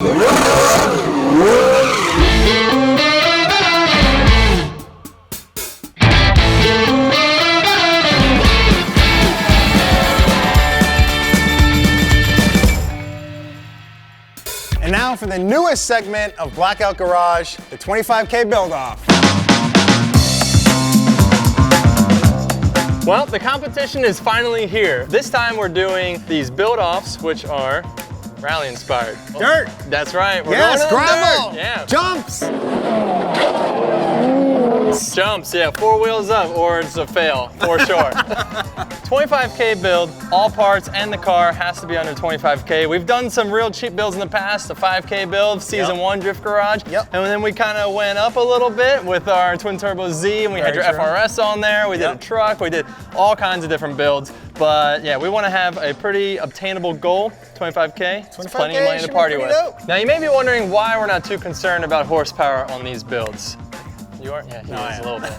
And now for the newest segment of Blackout Garage, the 25K build-off. Well, the competition is finally here. This time we're doing these build-offs, which are rally inspired. Dirt. That's right. We're Yes, going to the gravel. dirt. Yeah. Jumps. Jumps, yeah, 4 wheels up, or it's a fail, for sure. 25K build, all parts and the car has to be under 25K. We've done some real cheap builds in the past, the 5K build, season 1 Drift Garage. Yep. And then we kind of went up a little bit with our twin turbo Z, and we had your FRS on there, we did a truck, we did all kinds of different builds. But yeah, we want to have a pretty obtainable goal, 25K. It's plenty of money to party with. Dope. Now you may be wondering why we're not too concerned about horsepower on these builds. You are? Yeah, he is a little bit.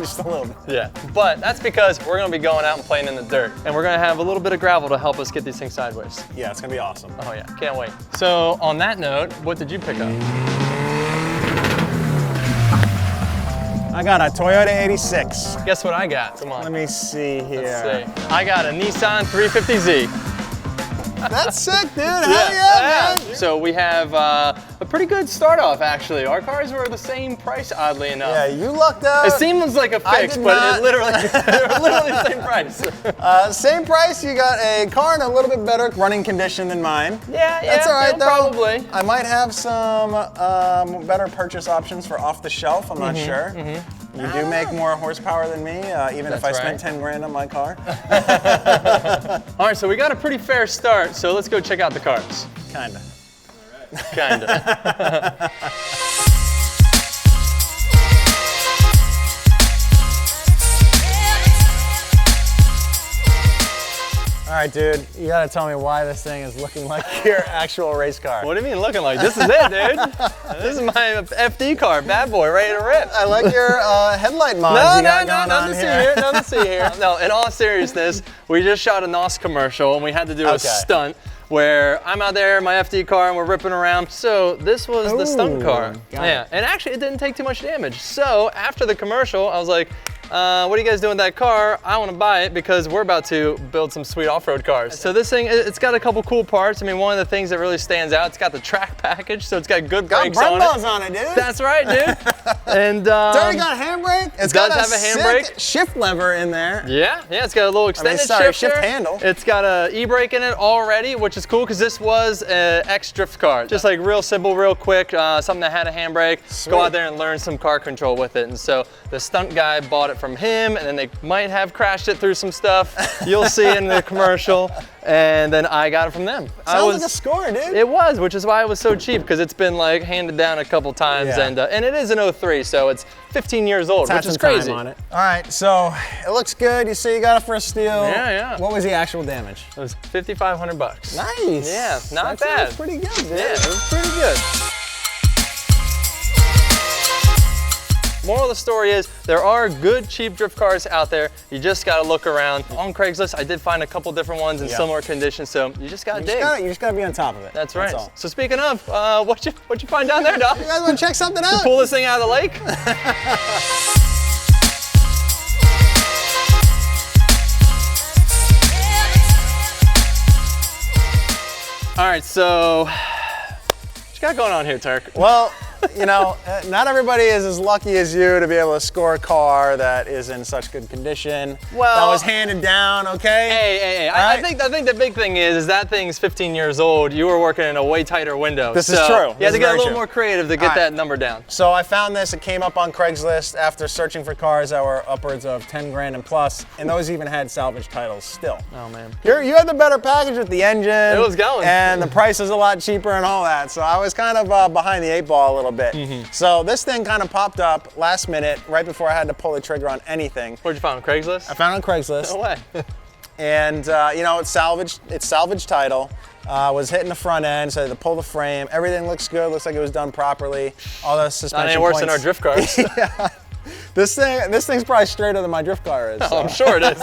Just a little bit. Yeah, but that's because we're gonna be going out and playing in the dirt, and we're gonna have a little bit of gravel to help us get these things sideways. Yeah, it's gonna be awesome. Oh yeah, can't wait. So on that note, what did you pick up? I got a Toyota 86. Guess what I got? Come on. Let me see here. Let's see. I got a Nissan 350Z. That's sick, dude. Hell yeah, man. So we have a pretty good start off, actually. Our cars were the same price, oddly enough. Yeah, you lucked out. It seems like a fix, but it literally, they're literally the same price. Same price, you got a car in a little bit better running condition than mine. Yeah, That's all right, though. Probably. I might have some better purchase options for off the shelf, I'm not sure. You do make more horsepower than me, even if I spent 10 grand on my car. All right, so we got a pretty fair start, so let's go check out the cars. Kinda. Kinda. All right, dude, you gotta tell me why this thing is looking like your actual race car. What do you mean looking like? This is it, dude. This is my FD car, bad boy, ready to rip. I like your headlight mods you got going on here. Nothing to see here. No, in all seriousness, we just shot a NOS commercial and we had to do a stunt where I'm out there in my FD car and we're ripping around. So this was the stunt car. Yeah, and actually it didn't take too much damage. So after the commercial, I was like, what are you guys doing with that car? I want to buy it because we're about to build some sweet off-road cars. So this thing, it's got a couple cool parts. I mean, one of the things that really stands out, it's got the track package, so it's got good brakes on it. on it, dude. That's right, dude. And it's already got a handbrake. It's got have a handbrake. Shift lever in there. Yeah, it's got a little extended shift handle. It's got a e-brake in it already, which is cool because this was an ex-drift car. Just like real simple, real quick, something that had a handbrake. Sweet. Go out there and learn some car control with it. And so the stunt guy bought it from him, and then they might have crashed it through some stuff. You'll see in the commercial. And then I got it from them. Sounds like a score, dude. It was, which is why it was so cheap, because it's been like handed down a couple times, and it is an 03, so it's 15 years old, which is crazy. On it. All right, so it looks good. You say you got it for a steal. Yeah. What was the actual damage? It was $5,500. Nice. Yeah, not bad. That's pretty good, dude. Yeah, it was pretty good. Moral of the story is, there are good cheap drift cars out there. You just gotta look around. On Craigslist, I did find a couple different ones in similar conditions, so you just gotta dig. You just gotta be on top of it. That's right. So speaking of, what'd you find down there, Doc? You guys wanna check something out? Pull this thing out of the lake? All right, so, what you got going on here, Tuerck? Well, you know, not everybody is as lucky as you to be able to score a car that is in such good condition. Well, that was handed down, okay? Hey. I think the big thing is that thing's 15 years old. You were working in a way tighter window. This is true. You had to get a little more creative to get that number down. So I found this. It came up on Craigslist after searching for cars that were upwards of 10 grand and plus, and those even had salvage titles still. Oh man. You had the better package with the engine. It was going. And the price is a lot cheaper and all that. So I was kind of behind the 8 ball a little bit. So this thing kind of popped up last minute, right before I had to pull the trigger on anything. Where'd you find it, Craigslist? I found it on Craigslist. No way. And you know, it's salvage title. Was hitting the front end, so I had to pull the frame. Everything looks good, looks like it was done properly. All the suspension Not any worse than our drift cars. Yeah. This thing's probably straighter than my drift car is. So. Oh, I'm sure it is.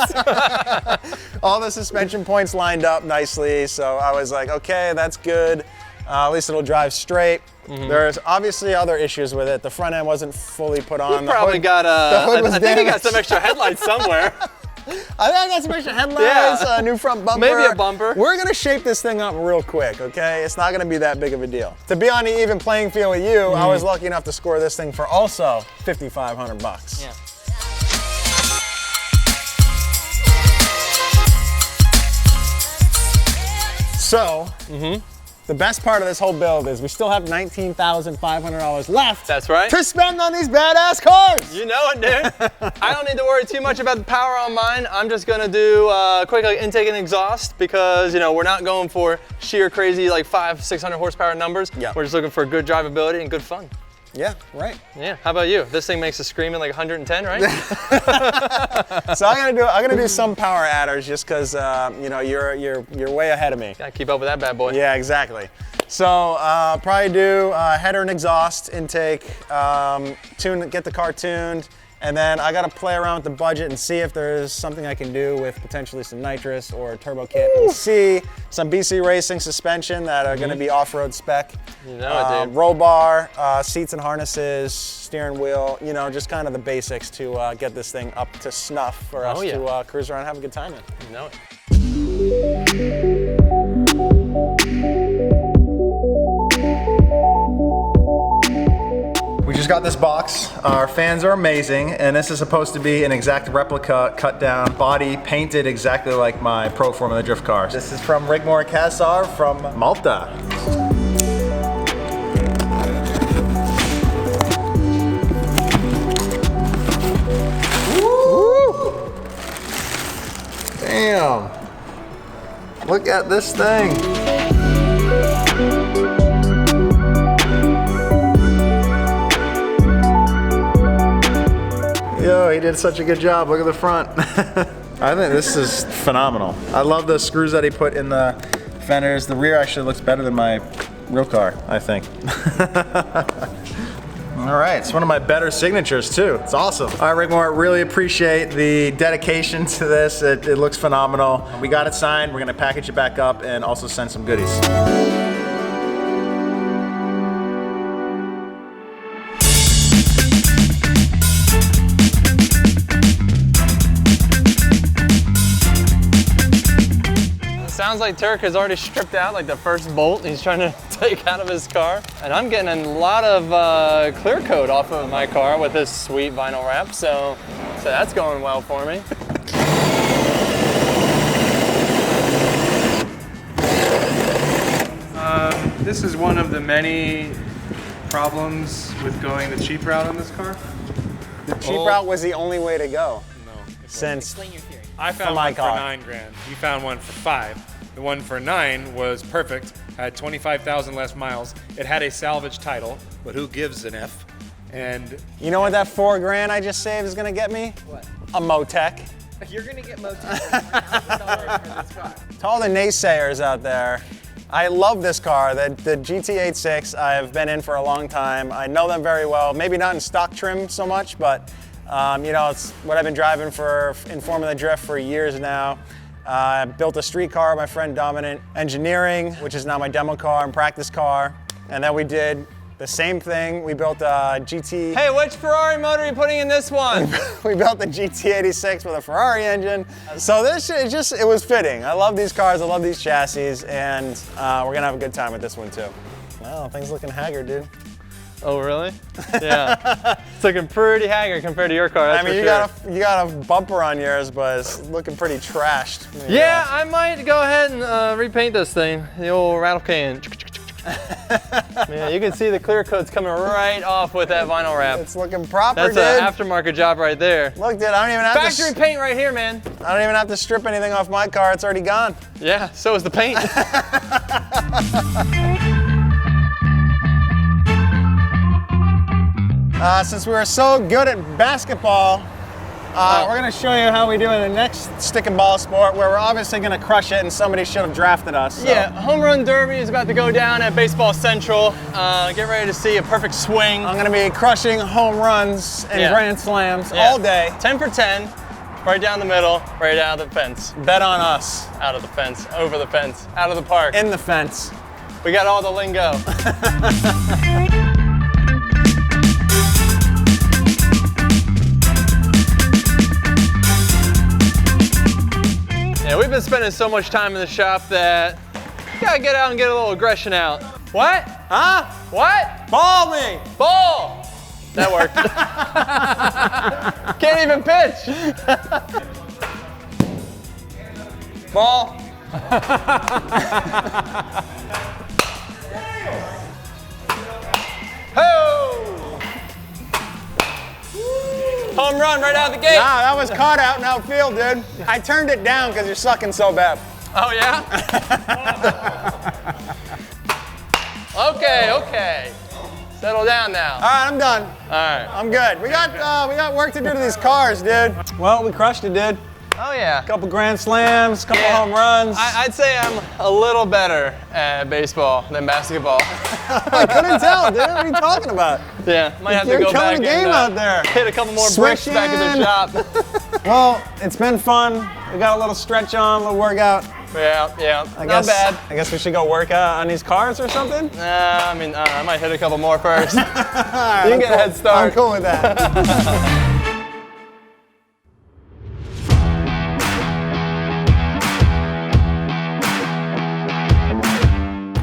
All the suspension points lined up nicely, so I was like, okay, that's good. At least it'll drive straight. There's obviously other issues with it. The front end wasn't fully put on. You probably got I think you got some extra headlights somewhere. I think I got some extra headlights, a new front bumper. Maybe a bumper. We're gonna shape this thing up real quick, okay? It's not gonna be that big of a deal. To be on the even playing field with you, I was lucky enough to score this thing for also $5,500. Yeah. So, the best part of this whole build is we still have $19,500 left. That's right. To spend on these badass cars. You know it, dude. I don't need to worry too much about the power on mine. I'm just gonna do quick intake and exhaust because we're not going for sheer crazy like 500-600 horsepower numbers. Yeah. We're just looking for good drivability and good fun. Yeah, right. Yeah. How about you? This thing makes a screaming like 110, right? So I'm gonna do some power adders just because you're way ahead of me. Gotta keep up with that bad boy. Yeah, exactly. So probably do header and exhaust intake, get the car tuned, and then I gotta play around with the budget and see if there's something I can do with potentially some nitrous or a turbo kit. And see some BC Racing suspension that are gonna be off-road spec. You know it, dude. Roll bar, seats and harnesses, steering wheel, just kind of the basics to get this thing up to snuff for us to cruise around and have a good time in. You know it. We just got this box. Our fans are amazing, and this is supposed to be an exact replica, cut down, body painted exactly like my Pro Formula Drift car. This is from Rigmore Casar from Malta. Woo! Damn. Look at this thing. Yo, he did such a good job. Look at the front. I think this is phenomenal. I love the screws that he put in the fenders. The rear actually looks better than my real car, I think. All right, it's one of my better signatures too. It's awesome. All right, Rigmore, really appreciate the dedication to this. It looks phenomenal. We got it signed. We're gonna package it back up and also send some goodies. Sounds like Tuerck has already stripped out like the first bolt he's trying to take out of his car. And I'm getting a lot of clear coat off of my car with this sweet vinyl wrap, so that's going well for me. This is one of the many problems with going the cheap route on this car. The cheap route was the only way to go. No. Since Explain your theory. I found one for $9 grand. You found one for $5. The one for $9 was perfect, had 25,000 less miles. It had a salvage title, but who gives an F? And you know what that $4 grand I just saved is gonna get me? What? A Motec. You're gonna get Motec $1,000 for this car. To all the naysayers out there, I love this car. The GT86 I've been in for a long time. I know them very well. Maybe not in stock trim so much, but it's what I've been driving in Formula Drift for years now. I built a street car with my friend Dominant Engineering, which is now my demo car and practice car. And then we did the same thing. We built a GT. Hey, which Ferrari motor are you putting in this one? We built the GT86 with a Ferrari engine. So this it was fitting. I love these cars, I love these chassis, and we're gonna have a good time with this one too. Wow, things looking haggard, dude. Oh, really? Yeah. It's looking pretty haggard compared to your car, that's you for you got a bumper on yours, but it's looking pretty trashed. Yeah, I might go ahead and repaint this thing, the old rattle can. Man, you can see the clear coat's coming right off with that vinyl wrap. It's looking proper, That's an aftermarket job right there. Look, dude, I don't even have Factory paint right here, man. I don't even have to strip anything off my car. It's already gone. Yeah, so is the paint. Since we were so good at basketball, we're going to show you how we do in the next stick and ball sport, where we're obviously going to crush it, and somebody should have drafted us. So. Yeah, home run derby is about to go down at Baseball Central. Get ready to see a perfect swing. I'm going to be crushing home runs and grand slams all day. 10 for 10, right down the middle, right out of the fence. Bet on us. Out of the fence, over the fence, out of the park. In the fence. We got all the lingo. Yeah, we've been spending so much time in the shop that we gotta get out and get a little aggression out. What? Huh? What? Ball me! Ball! That worked. Can't even pitch. Ball. Ho! Home run right out the gate. Nah, that was caught out in outfield, dude. I turned it down because you're sucking so bad. Oh yeah? Okay. Settle down now. All right, I'm done. All right. I'm good. We got work to do to these cars, dude. Well, we crushed it, dude. Oh yeah. Couple grand slams, couple home runs. I'd say I'm a little better at baseball than basketball. I couldn't tell, dude. What are you talking about? Yeah, might have to You're go back killing the game and out there. hit a couple more bricks back at the shop. Well, it's been fun. We got a little stretch on, a little workout. Yeah, I not guess, bad. I guess we should go work on these cars or something. I mean, I might hit a couple more first. Right, You can get a head start. I'm cool with that.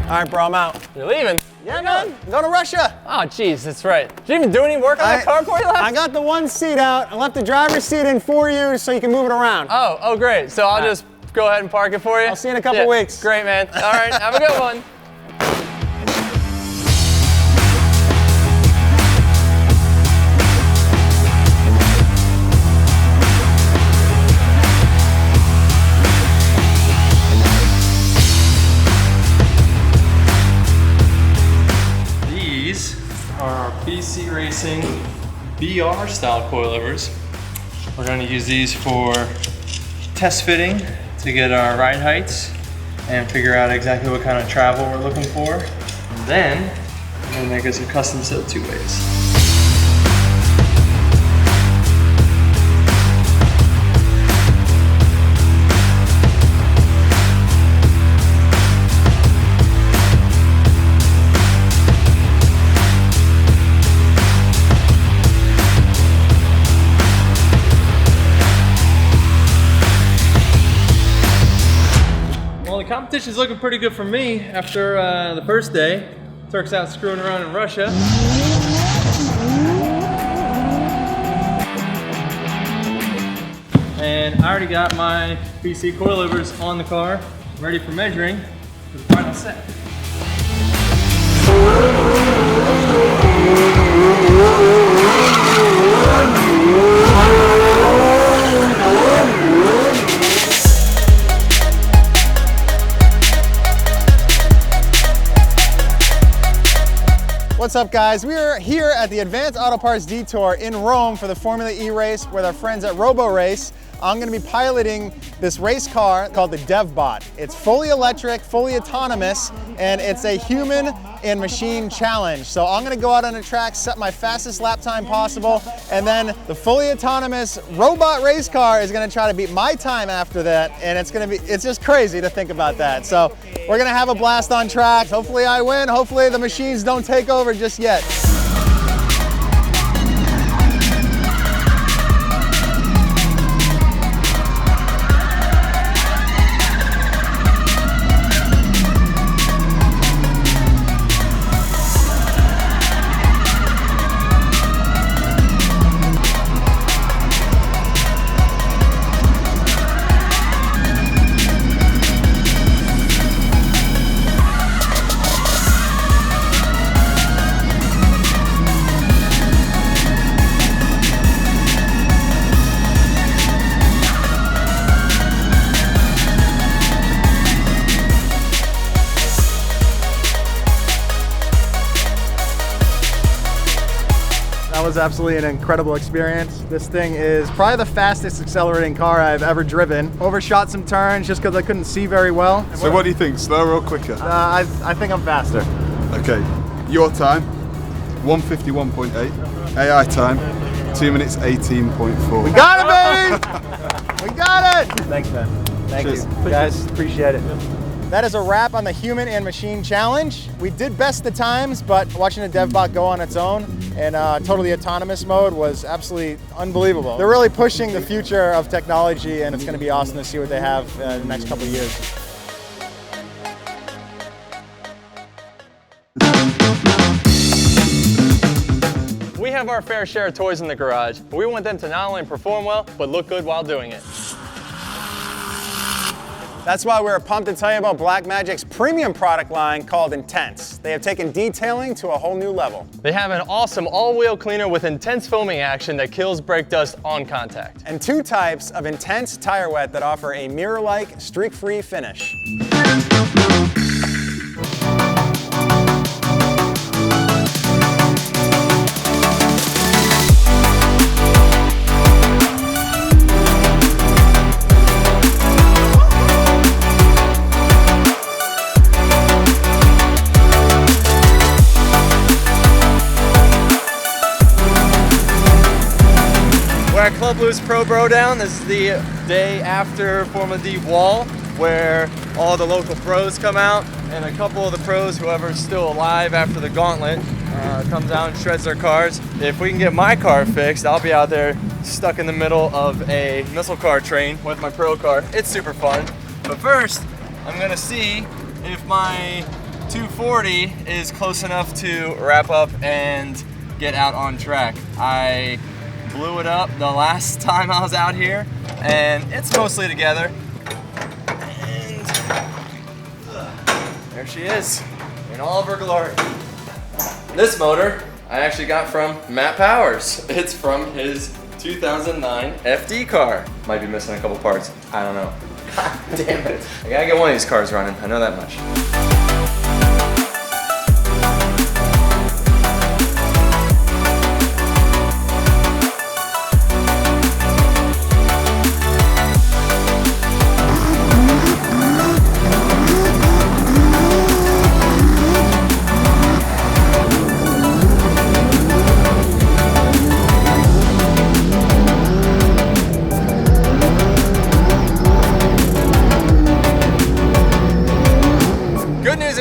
All right, bro, I'm out. You're leaving? Yeah, man. Go to Russia. Oh, jeez, that's right. Did you even do any work on that car before you left? I got the one seat out. I left the driver's seat in for you so you can move it around. Oh, great. So I'll just go ahead and park it for you? I'll see you in a couple weeks. Great, man. All right, have a good one. These are our BC Racing BR style coilovers. We're going to use these for test fitting to get our ride heights and figure out exactly what kind of travel we're looking for. And then we're going to make us a custom set 2-ways. The competition's looking pretty good for me after the first day. Tuerck's out screwing around in Russia. And I already got my BC coilovers on the car, ready for measuring for the final set. What's up, guys? We are here at the Advanced Auto Parts Detour in Rome for the Formula E race with our friends at RoboRace. I'm going to be piloting this race car called the DevBot. It's fully electric, fully autonomous, and it's a human and machine challenge. So I'm going to go out on the track, set my fastest lap time possible, and then the fully autonomous robot race car is going to try to beat my time after that, and it's just crazy to think about that. So we're going to have a blast on track. Hopefully I win. Hopefully the machines don't take over just yet. That was absolutely an incredible experience. This thing is probably the fastest accelerating car I've ever driven. Overshot some turns just because I couldn't see very well. So what do you think, slower or quicker? I think I'm faster. Okay, your time, 151.8. AI time, 2 minutes 18.4. We got it, baby! We got it! Thanks, man. Thank Cheers. you. Guys, appreciate it. That is a wrap on the Human and Machine Challenge. We did best the times, but watching a DevBot go on its own in totally autonomous mode was absolutely unbelievable. They're really pushing the future of technology, and it's going to be awesome to see what they have in the next couple of years. We have our fair share of toys in the garage, but we want them to not only perform well, but look good while doing it. That's why we're pumped to tell you about Blackmagic's premium product line called Intense. They have taken detailing to a whole new level. They have an awesome all-wheel cleaner with intense foaming action that kills brake dust on contact. And 2 types of Intense tire wet that offer a mirror-like, streak-free finish. We're at Club Loose Pro BroDown. This is the day after Formula D Wall, where all the local pros come out, and a couple of the pros, whoever's still alive after the gauntlet, comes out and shreds their cars. If we can get my car fixed, I'll be out there stuck in the middle of a missile car train with my pro car. It's super fun. But first, I'm gonna see if my 240 is close enough to wrap up and get out on track. I blew it up the last time I was out here, and it's mostly together. And there she is, in all of her glory. This motor I actually got from Matt Powers. It's from his 2009 FD car. Might be missing a couple parts, I don't know. God damn it. I gotta get one of these cars running, I know that much.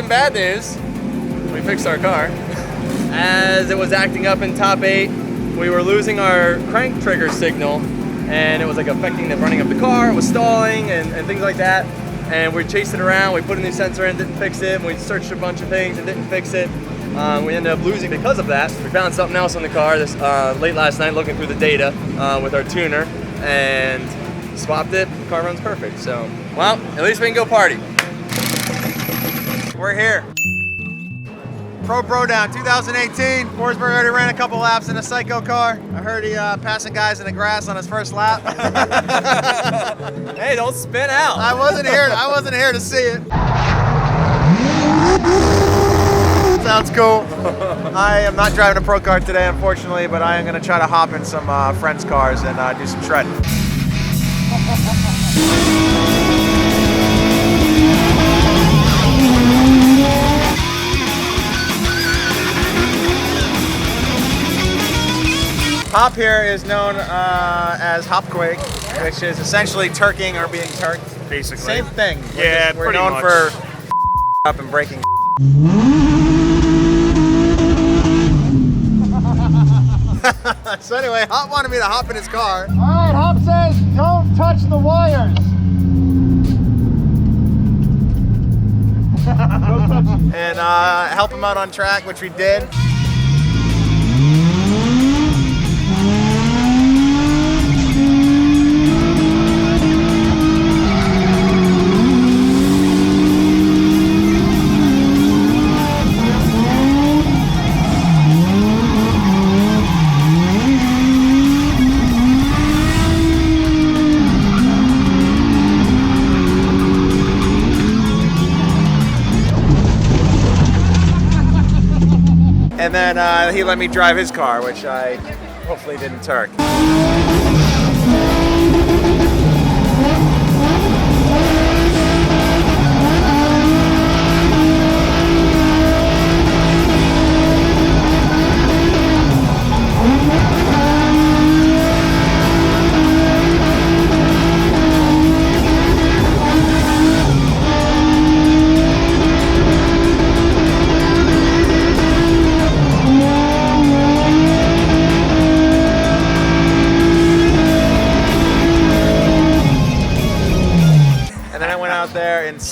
Bad news, we fixed our car. As it was acting up in top 8, we were losing our crank trigger signal, and it was like affecting the running of the car. It was stalling and things like that. And we chased it around, we put a new sensor in, didn't fix it, and we searched a bunch of things and didn't fix it. We ended up losing because of that. We found something else on the car this late last night looking through the data with our tuner, and swapped it. The car runs perfect, so, well, at least we can go party. We're here. Pro BroDown 2018. Forsberg already ran a couple laps in a Psycho car. I heard he passing guys in the grass on his first lap. Hey, don't spin out. I wasn't here to see it. Sounds cool. I am not driving a pro car today, unfortunately, but I am going to try to hop in some friends' cars and do some shredding. Hop here is known as Hopquake, which is essentially turking or being turked. Basically. Same thing. Yeah, we're pretty known much. for up and breaking. So anyway, Hop wanted me to hop in his car. All right, Hop says don't touch the wires. And help him out on track, which we did. And then he let me drive his car, which I hopefully didn't turk.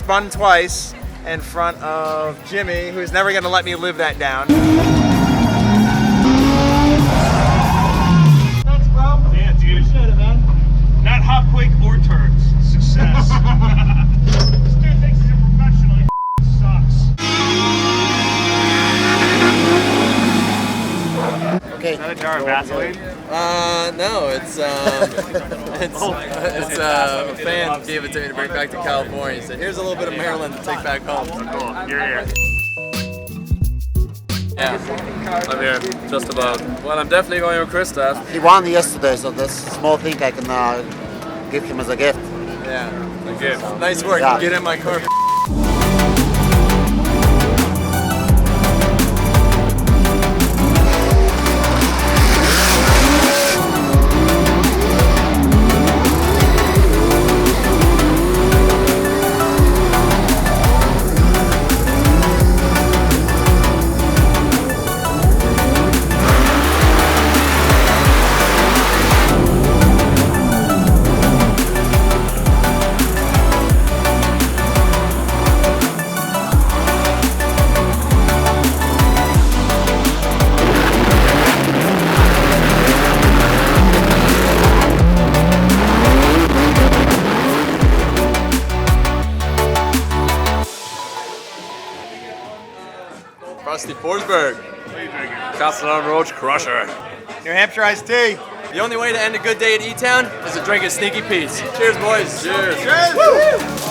spun twice in front of Jimmy, who's never gonna let me live that down. Thanks, bro. Yeah, dude. Appreciate it, man. Not Hopquake or turds. Success. This dude thinks he's a professional. He sucks. Okay. Is that a jar of Vaseline? No, it's a fan gave it to me to bring back to California. So here's a little bit of Maryland to take back home. Cool. You're here. Yeah, I'm here, just about. Well, I'm definitely going with Chris. He won yesterday, so that's a small thing I can give him as a gift. Yeah, A gift. nice work. Yeah. Get in my car. Frosty Forsberg. Castle on Roach Crusher. New Hampshire iced tea. The only way to end a good day at E-Town is to drink a Sneaky Pete's. Cheers, boys. Cheers. Cheers.